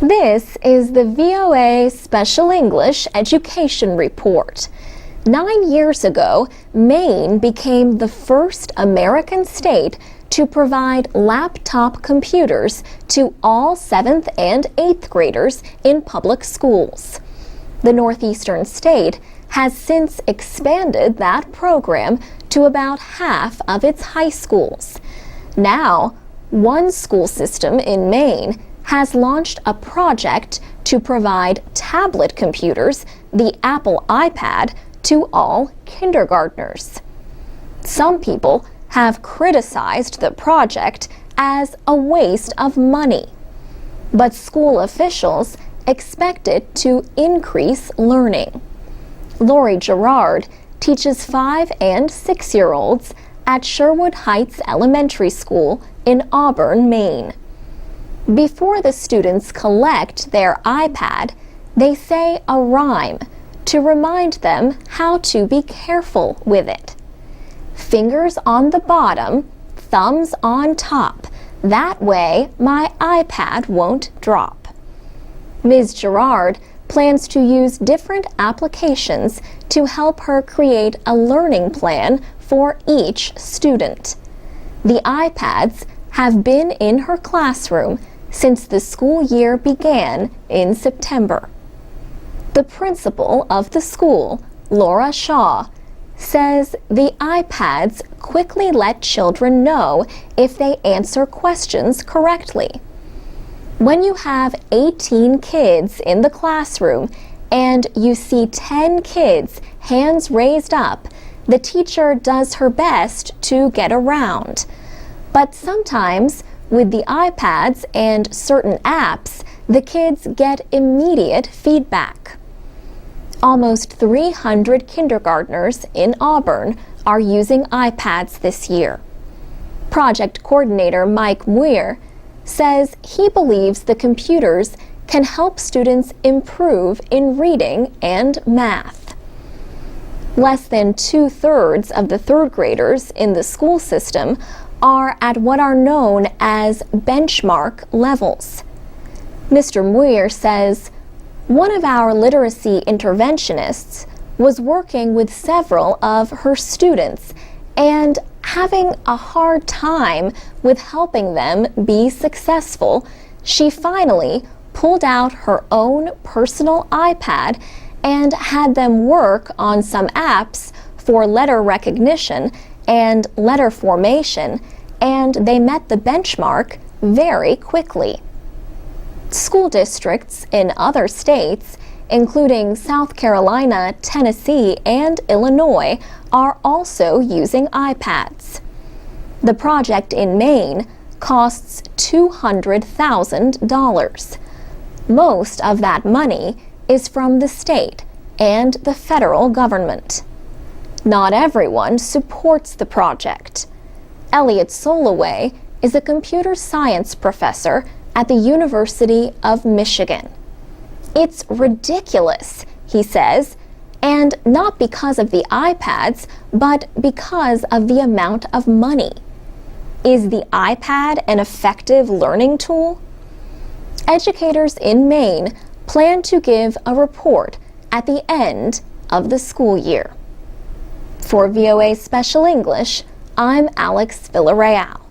This is the VOA Special English Education Report. 9 years ago, Maine became the first American state to provide laptop computers to all 7th and 8th graders in public schools. The northeastern state has since expanded that program to about half of its high schools. Now, one school system in Maine has launched a project to provide tablet computers, the Apple iPad, to all kindergartners. Some people have criticized the project as a waste of money, but school officials expect it to increase learning. Lori Gerard teaches 5- and 6-year-olds at Sherwood Heights Elementary School in Auburn, Maine. Before the students collect their iPad, they say a rhyme to remind them how to be careful with it. Fingers on the bottom, thumbs on top. That way my iPad won't drop. Ms. Gerard plans to use different applications to help her create a learning plan for each student. The iPads have been in her classroom since the school year began in September. The principal of the school, Laura Shaw, says the iPads quickly let children know if they answer questions correctly. When you have 18 kids in the classroom and you see 10 kids hands raised up, the teacher does her best to get around. But sometimes, with the iPads and certain apps, the kids get immediate feedback. Almost 300 kindergartners in Auburn are using iPads this year. Project coordinator Mike Muir says he believes the computers can help students improve in reading and math. Less than 2/3 of the 3rd graders in the school system are at what are known as benchmark levels. Mr. Muir says, "One of our literacy interventionists was working with several of her students and having a hard time with helping them be successful. She finally pulled out her own personal iPad and had them work on some apps for letter recognition and letter formation, and they met the benchmark very quickly." School districts in other states, including South Carolina, Tennessee, and Illinois, are also using iPads. The project in Maine costs $200,000. Most of that money is from the state and the federal government. Not everyone supports the project. Elliot Soloway is a computer science professor at the University of Michigan. "It's ridiculous," he says, and not because of the iPads, but because of the amount of money. Is the iPad an effective learning tool? Educators in Maine plan to give a report at the end of the school year. For VOA Special English, I'm Alex Villarreal.